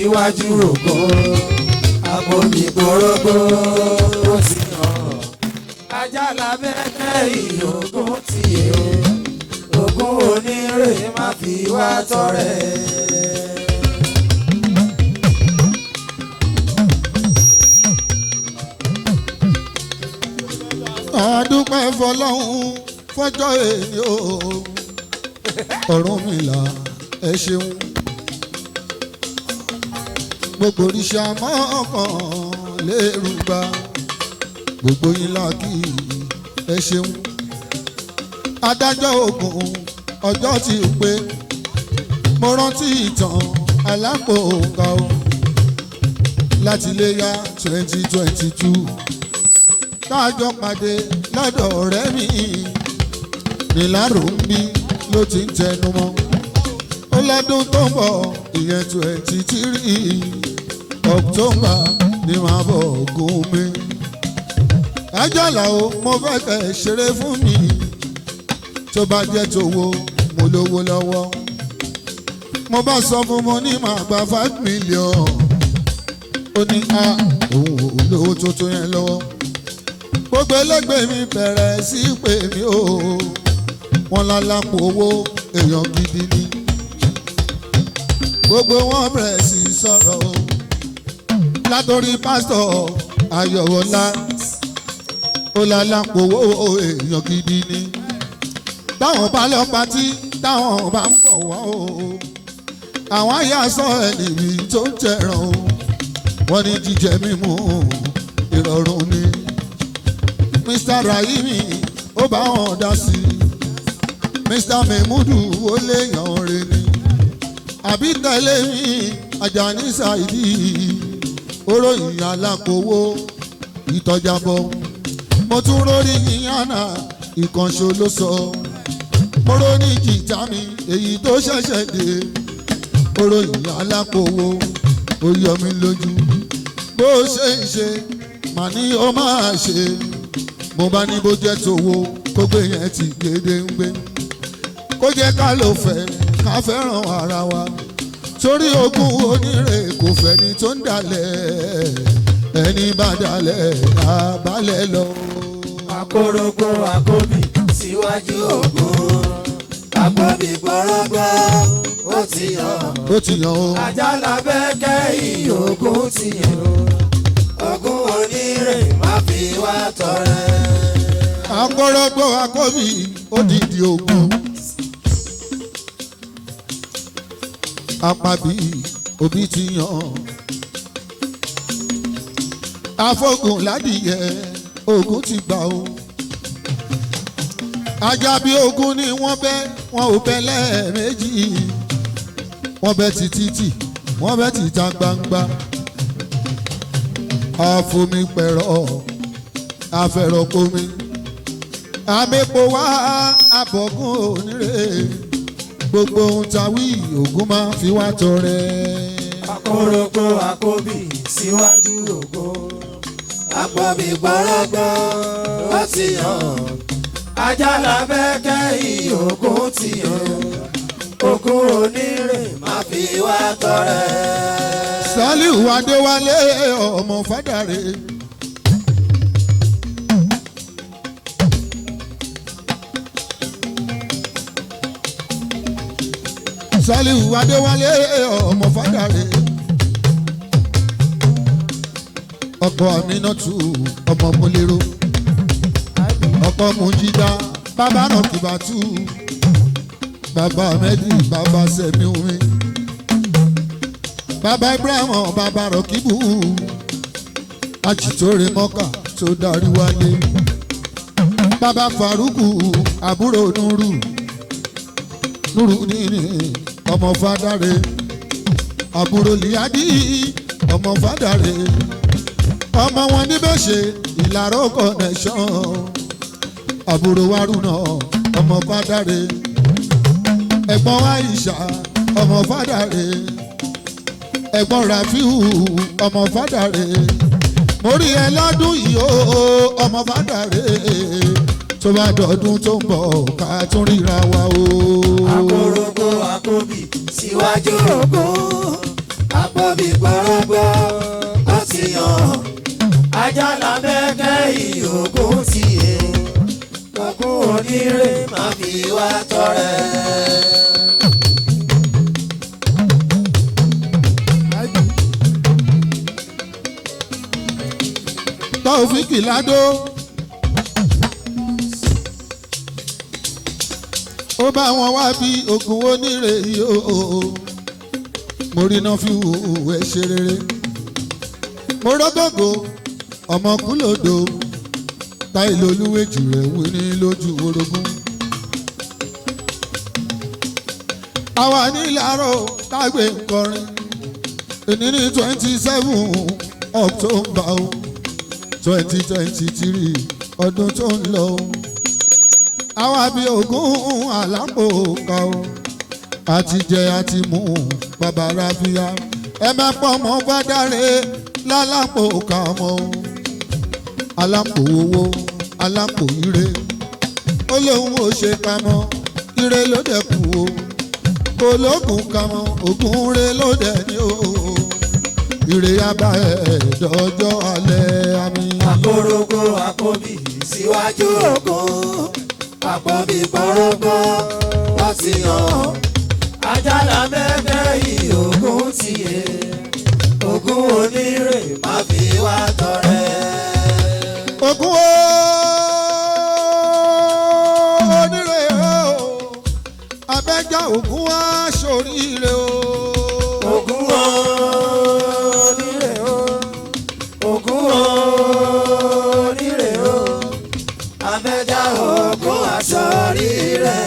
síwájú ògo. Àpòbí gbòrógbò ó ti hàn. Àjàlá bẹ́ẹ̀ ìyókùn tiẹ̀. Ògún onírè má fi wá tọrẹ. Àdúpẹ́ fọlọ́hún fọjọ́ èyí o Ọ̀rúnmìlà ẹ ṣeun gbogbo òrìṣà mọ́kàn lérúgba gbogbo yín lákì ẹ ṣeun adájọ́ Ògún ọjọ́ tí ó pé mo rántí ìtàn Alápòǹga o láti Iléyá 2022 tájọ pàdé lọ́dọ̀ ọ̀rẹ́ mi nílárò ń bí ló ti ń tẹnu mọ́ ó lọ́dún tó ń bọ̀ ìyẹn 23 October ni màá bọ̀ Ògún mi. Àjàlá o mo fẹ́ kẹ́ ṣeré fún mi tó bá jẹ́ tòwó mo lówó lọ́wọ́ mo bá sọ fún mo ní màá gba 5 million ó ní òun ò lówó tó tó yẹn lọ́wọ́ gbogbo ẹlẹgbẹ́ mi bẹ̀rẹ̀ sí pè mí o wọn lálápò owó èèyàn gidi ni gbogbo wọn bẹ̀rẹ̀ sí sọ̀rọ̀ o látòrí pásítọ̀ Ayọ̀wọlá ó lálápò owó èèyàn gidi ni táwọn bá lọ patí táwọn bá ń bọ̀ wá o àwọn àyà sọ ẹnìbí tó ń tẹ̀ràn o wọ́n ní jíjẹ mímu ìrọ̀rùn ni. Mr. Rahimi ó bá wọn dá sí Mr. Memudu ó léèyàn rẹ̀ ni àbí tẹ̀lé mi Àjàní Saidi oróyìn alákòwò ìtọ́jàbọ̀ mo tún rórí yíyànà ìkànṣó ló sọ mo róní jìtá mi èyí tó ṣẹ̀ṣẹ̀ dé oróyìn alákòwò ó yọ mí lójú bó ṣe ń ṣe màní ó máa ṣe mo bá ní bó jẹ́ tòwó kó gbé yẹn ti gbédé ń gbé kó jẹ́ ká ló fẹ́ ká fẹ́ràn ara wa torí Ògún onírè kò fẹ́ni tó ń dalẹ̀ ẹni bá dalẹ̀ àbálẹ̀ lọ. Àkórógbó àkóbì síwájú Ògún. Àpòbí gbòrógbò ó ti hàn. ó ti yàn o. Àjàlá bẹ́ẹ̀ ìyókùn tiẹ̀. Ògún onírè má fi wá tọrẹ. Àkórógbó àkóbì odidi Ògún. Àpàbí òbí ti yàn. Afọ́gùn ládìyẹ Ògún ti gbà o. Àjàbí Ògún ni wọ́n bẹ́ wọn ò bẹ́ lẹ́ẹ̀mejì. Wọ́n bẹ́ ti títì wọ́n bẹ́ ti ta gbangba. Àfomi pẹ̀rọ àfẹ̀rọ̀ komi. Àmẹ́pọ̀ wá àbọ̀gún onírè gbogbo ohun ta wí Ògún máa fi wá tọrẹ. Àkórógbó àkóbì síwájú Ògún. Àpòbí gbòrógbò ó ti hàn. Àjàlá bẹ́ẹ̀ ìyókùn tiẹ̀. Ògún onírè má fi wá tọrẹ. Sàlíù Adéwálé ọmọ Fádàrẹ. Sàlíù Adéwálé ọmọ Fádàrẹ. Ọkọ Àmínátù ọmọ Móléró. Ọkọ Mújídá bàbá Rọ̀kìbátù. Bàbá Mẹ́dì bàbá Sẹ̀míùmí. Bàbá Ibrahim bàbá Rọ̀kìbù. Àjìtòrè mọ́kà tó darí wálé. Bàbá Faruku àbúrò Nuru. Nuru nínú ọmọ Fádàrẹ. Àbúrò Líádì ọmọ Fádàrẹ. Ọmọ wọn níbẹ̀ ṣe Ìlàró connection. Àbúrò Wárúnà ọmọ Fádàrẹ. Ẹ̀gbọ́n Àìṣà ọmọ Fádàrẹ. Ẹ̀gbọ́n Rafiu ọmọ Fádàrẹ. Mo rí ẹ lọ́dún yìí o ọmọ Fádàrẹ. Tó bá dọ̀dún tó ń bọ̀ ká tún ríra wa o. Àkórógbó àkóbì síwájú Ògún. Àpòbí àpọ̀bí gbọ́rọ́gbọ́ ó ti hàn Àjàlá Bẹ́kẹ́ ìyókùn ti yé ogún onírè má fi wá tọrẹ. Taofik Lado ó bá wọn wá bí ogun onírè yóò mo rí iná fi wò ẹ ṣe rere mo rọ́gọ́gọ́ ọmọkúlòdò táìlì olúwèjì rẹ̀ wí ní lójú orogún. àwa ní ìlàrọ̀ tágbé nkọrin èní ní 27 October 2023 ọdún tó ń lọ. àwa bí ogún àlápò ká o àti jẹ àti mú bàbá rábíà ẹ má pọ̀ mọ́ gbádàrẹ lálápò ká mọ́ alápò owó alápò ire ó lóun ò ṣe ká mọ́ ire ló dẹ̀ kú o ológun ká mọ́ ògùn re ló dẹ̀ ní o ire abá ẹ̀ dọ́jọ́ alẹ́ àmì. àkórógó àkóbì síwájú ogun àpọ̀bí gbọ́rọ́gbọ́ ó ti hàn Àjàlá Bẹ́kẹ́ ìyókùn ti yé ogún onírè má fi wá tọrẹ. ogún onírè o abẹ́jà ogún wá sóríire o. ogún onírè o ogún onírè o abẹ́jà ogún aṣọ́ríire.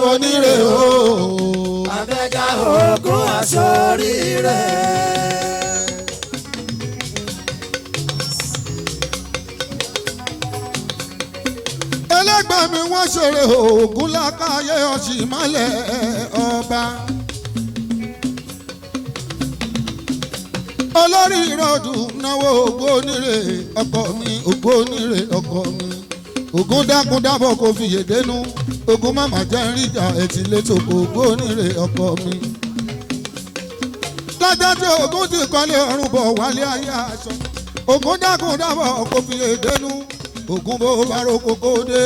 onírè o abẹ́jà ogún aṣọ́ríire. ẹlẹ́gbẹ́ mi wọ́n ṣeré ògùn lákàyè ọ̀sìn mọ́lẹ̀ ọba. olórí ìrọ̀dù náwó ògùn onírè ọkọ mi ògùn onírè ọkọ mi ògùn dákun dábọ̀ kò fìyè dénú ògùn màmá jẹ́ ríjà ẹ̀tì létò kò ògùn onírè ọkọ mi. lọ́jọ́ tí ògùn ti kọ́lé ọ̀run bọ̀ wálé ayé aṣọ ògùn dákun dábọ̀ kò fìyè dénú ògùn bó bá ro kókó dé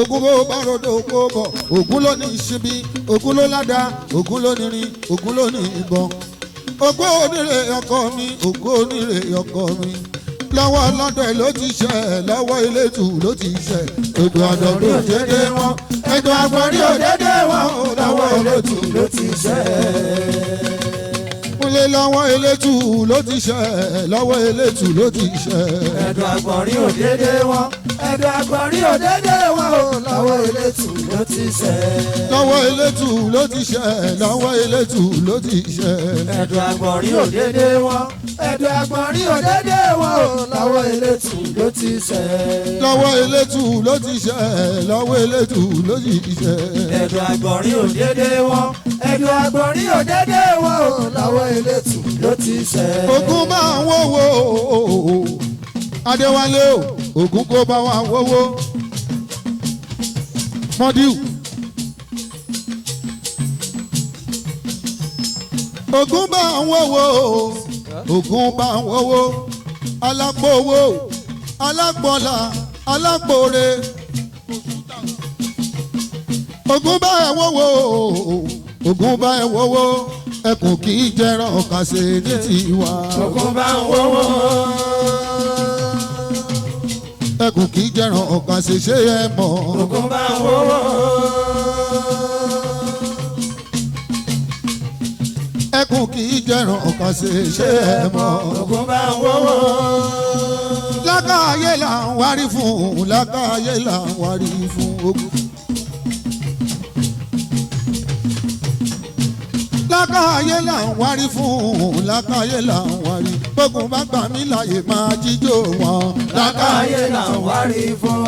ògùn bó bá ro dòkó bọ̀ ògùn ló ní ìṣíbí ògùn ló ládàá ògùn ló ní rin ògùn ló ní ìbọn ògùn onírè ọkọ mi ògùn onírè ọkọ mi lọ́wọ́ lọ́dọ̀ ló ti ṣe lọ́wọ́ elétù ló ti ṣe ètò àdọ̀rí òdédé wọn ètò àgbọ̀rí òdédé wọn lọ́wọ́ elétù ló ti ṣe. múlẹ̀ lọ́wọ́ elétù ló ti ṣe lọ́wọ́ elétù ló ti ṣe. ẹ̀dùn àgbọ̀rí òdédé wọn ẹ̀dùn àgbọ̀rí òdédé wọn lọ́wọ́ elétù ló ti ṣe. lọ́wọ́ elétù ló ti ṣe lọ́wọ́ elétù ló ti ṣe. ẹ̀dùn àgbọ̀rí òdédé wọn ẹ̀dùn àgbọ̀rí òdédé wọn lọ́wọ́ elétù ló ti ṣe. lọ́wọ́ elétù ló ti ṣe lọ́wọ́ elétù ló ti ṣe. ẹ̀dùn àgbọ̀rí òdédé wọn ẹ̀dùn àgbọ̀rí òdédé wọn lọ́wọ́ elétù ló ti ṣe. Ògún máa ń wọ́wọ́ Adéwálé o Ògún kó bá wa wọ́wọ́ Mọ́díù. Ògún bá ń wọ́wọ́ Ògún bá ń wọ́wọ́ alápòwò alápọ̀là alápòre. Ògún bá ẹ̀ wọ́wọ́ Ògún bá ẹ̀ wọ́wọ́ ẹkùn kì í jẹran kàṣe ní tiwa. Ògún bá ń wọ́wọ́. ẹkùn kì í jẹran kàṣe ṣé ẹ mọ̀. Ògún bá ń wọ́wọ́. ẹkùn ogun kì í jẹ̀ràn ọ̀kan ṣe ṣe ẹ̀ mọ́. ogun bá ń wọ́wọ́. lákàáyé là ń wárí fún lákàáyé là ń wárí fún ogun. lákàáyé là ń wárí fún lákàáyé là ń wárí. ogun bá gbà mí láyè máa jíjó wọn. lákàáyé là ń wárí fún.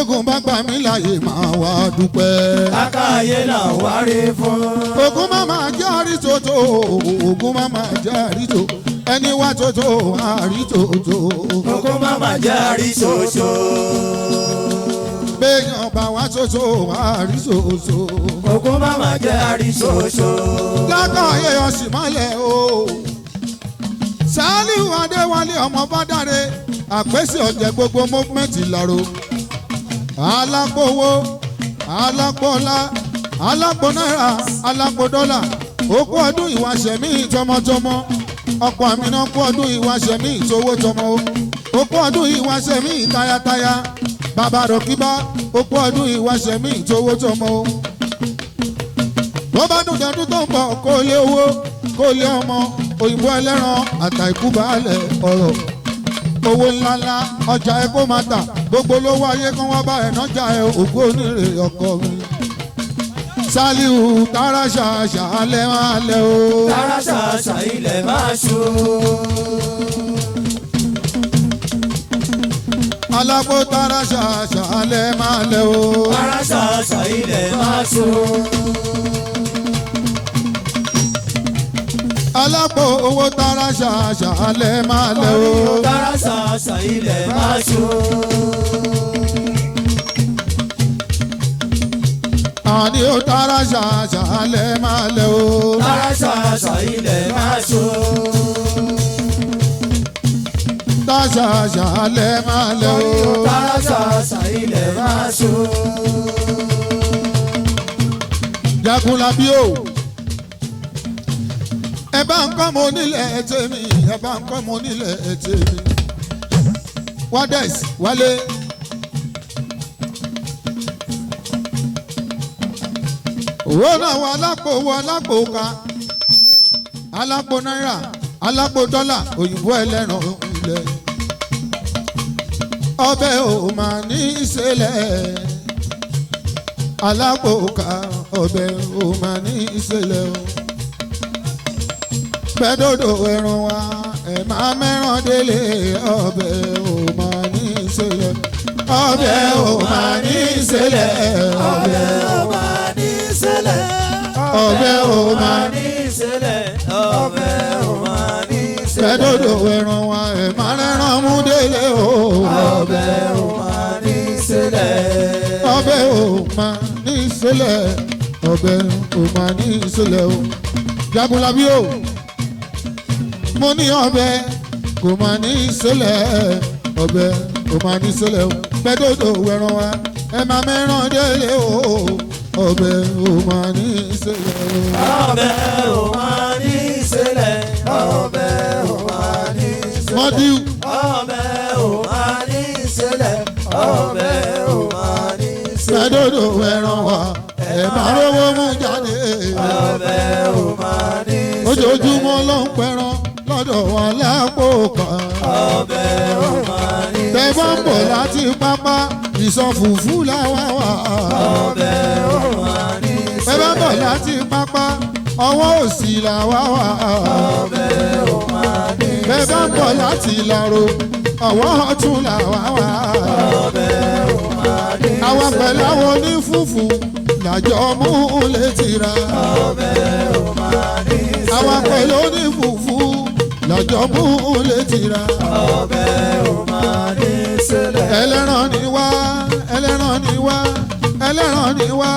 ogun bá gbà mí láyè máa wá dúpẹ́. lákàáyé là ń wárí fún. ogun má máa jẹ́ àrítòtò ogun má máa jẹ́ àrítò ẹni wá tòtò àrítòtò. ogun má máa jẹ́ àríṣoṣo. béèyàn bá wá tòtò àrítòtò. ogun má máa jẹ́ àríṣoṣo. lákàáyé ọ̀sìn mọ́lẹ̀ o. Sàálíù Adéwálé ọmọ Bádàrẹ àpèsè ọ̀jẹ̀ gbogbo mọ́fúmẹ́ǹtì làró. alápòwó alápòlá alápò náírà alápò dọ́là okú ọdún ìwàṣẹ̀mí tọmọtọmọ ọkọ àmìnà kú ọdún ìwàṣẹ̀mí tówó tọmọ okú ọdún ìwàṣẹ̀mí tayataya bàbá rọ̀kíbá okú ọdún ìwàṣẹ̀mí tówó tọmọ. bó bá dùn dẹ́dún tó ń bọ̀ kó lé owó kó lé ọmọ òyìnbó ẹlẹ́ran àtàìkú baálẹ̀ ọ̀rọ̀ owó ńláńlá ọjà ẹ kó máa tà gbogbo lówó ayé kan wá bá ẹ̀ nájà ẹ ògbó onírè ọkọ mi. Sàálíù tààrà ṣàṣà alẹ́ máa lẹ́ o. tààrà ṣàṣà ilẹ̀ máa ṣú. alápò tààrà ṣàṣà alẹ́ máa lẹ́ o. tààrà ṣàṣà ilẹ̀ máa ṣú. alápò owó tààrà ṣàṣà alẹ́ máa lẹ́ o. tààrà ṣàṣà ilẹ̀ máa ṣú. àní ó tààrà ṣàṣà alẹ́ máa lẹ́ o. tààrà ṣàṣà ilẹ̀ máa ṣú. tààrà ṣàṣà alẹ́ máa lẹ́ o. tààrà ṣàṣà ilẹ̀ máa ṣú. Jagunlabi o. ẹ bá ń kọ́ mọ nílẹ̀ tèmi ẹ bá ń kọ́ mọ nílẹ̀ tèmi. wádẹ́sì wálé. owó náà wọ alápò owó alápò ká alápò náírà alápò dọ́là òyìnbó ẹlẹ́ran ilẹ̀. ọbẹ̀ ò máa ní ìṣẹ̀lẹ̀ alápò ká ọbẹ̀ ò máa ní ìṣẹ̀lẹ̀ o. gbẹ́dọ̀dọ̀ ẹran wa ẹ̀ máa mẹ́ràn délé ọbẹ̀ ò máa ní ìṣẹ̀lẹ̀ ọbẹ̀ ò máa ní ìṣẹ̀lẹ̀ ọbẹ̀ ò máa ní ìṣẹ̀lẹ̀. ọbẹ̀ ò máa ní ìṣẹ̀lẹ̀. ọbẹ̀ ò máa ní ìṣẹ̀lẹ̀. gbẹ́dọ̀dọ̀ ẹran wa ẹ̀ máa rẹ́ràn mú délé o. ọbẹ̀ ò máa ní ìṣẹ̀lẹ̀. ọbẹ̀ ò máa ní ìṣẹ̀lẹ̀ ọbẹ̀ ò máa ní ìṣẹ̀lẹ̀ o. Jagunlabi o. mo ní ọbẹ̀ kò máa ní ìṣẹ̀lẹ̀ ọbẹ̀ kò máa ní ìṣẹ̀lẹ̀ o. gbẹ́dọ̀dọ̀ ẹran wa ẹ máa mẹ́ràn délé o. ọbẹ̀ ò máa ní ìṣẹ̀lẹ̀ o. ọbẹ̀ ò máa ní ìṣẹ̀lẹ̀. ọbẹ̀ ò máa ní ìṣẹ̀lẹ̀. mọ́díù. ọbẹ̀ ò máa ní ìṣẹ̀lẹ̀. ọbẹ̀ ò máa ní ìṣẹ̀lẹ̀. gbẹ́dọ̀dọ̀ ẹran wa ẹ máa rówó mú jáde. ọbẹ̀ ò máa ní ìṣẹ̀lẹ̀. ojoojúmọ́ ló ń pẹran lọ́dọ̀ wa lápò kan. ọbẹ̀ ò máa ní ìṣẹ̀lẹ̀. tẹ́ bá ń bọ̀ láti pápá ìsọfùfú làwa wà. ọbẹ̀ ò máa ní ìṣẹ̀lẹ̀. tẹ́ bá ń bọ̀ láti pápá ọwọ́ òsì làwa wà. ọbẹ̀ ò máa ní ìṣẹ̀lẹ̀. tẹ́ bá ń bọ̀ láti Ìlaro ọwọ́ ọ̀tún làwa wà. ọbẹ̀ ò máa ní ìṣẹ̀lẹ̀. àwa pẹ̀lú àwọn onífùfù làjọ mú létí ra. ọbẹ̀ ò máa ní ìṣẹ̀lẹ̀. àwa pẹ̀lú onífùfù làjọ mú létí ra. ọbẹ̀ ò máa ní ìṣẹ̀lẹ̀. ẹlẹ́ran ni wá ẹlẹ́ran ni wá ẹlẹ́ran ni wá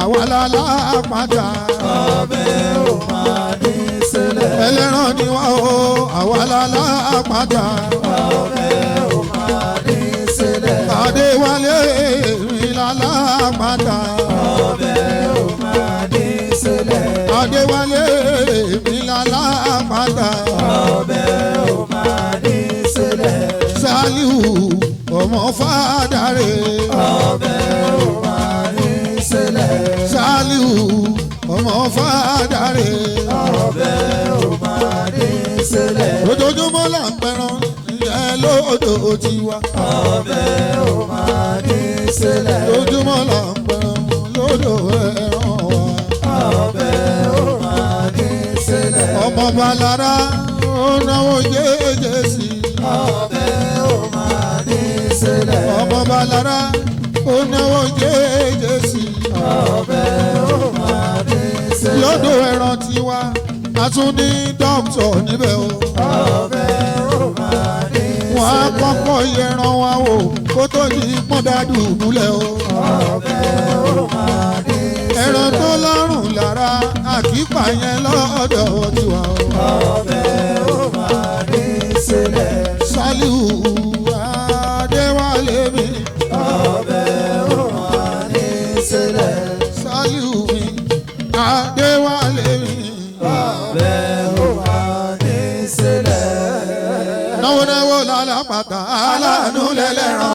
àwa lálá àpáta. ọbẹ̀ ò máa ní ìṣẹ̀lẹ̀. ẹlẹ́ran ni wá o àwa lálá àpáta. ọbẹ̀ ò máa ní ìṣẹ̀lẹ̀. Adéwálé mi lálá àpáta. ọbẹ̀ ò máa ní ìṣẹ̀lẹ̀. Adéwálé mi lálá àpáta. ọbẹ̀ ò Sàlíù ọmọ Fàdárè. ọbẹ̀ ò máa ní sílẹ̀. Sàlíù ọmọ Fàdárè. ọbẹ̀ ò máa ní sílẹ̀. Ojoojúmọ́ là ń pẹran ìyẹn lódò tiwa. ọbẹ̀ ò máa ní sílẹ̀. Ojoojúmọ́ là ń pẹran lódò ẹran wa. ọbẹ̀ ò máa ní sílẹ̀. Ọmọ Balára ó náwó jẹ́jẹ́ sí i. ọbẹ̀ ò máa ní sílẹ̀. Ọmọ Balára ó náwó jẹ́jẹ́ sí i. ọbẹ̀ ò máa ní sílẹ̀. Lódò ẹran tiwa a tún ní dókítà níbẹ̀ o. ọbẹ̀ ò máa ní sílẹ̀. Wọ́n á kọ́kọ́ yẹran wa wò kó tó di pọ́ndádù múlẹ̀ o. ọbẹ̀ ò máa ní sílẹ̀. Ẹran tó lọ́rùn lára àkípà yẹn lọ́dọ̀ tiwa o. ọbẹ̀ ò máa ní sílẹ̀. Sàlíù Adéwálé mi. ọbẹ̀ ò máa ní sílẹ̀. Sàlíù mi Adéwálé mi. ọbẹ̀ ò máa ní sílẹ̀. Náwó náwó lálàpàtà aláàánú lẹ́lẹ́ràn.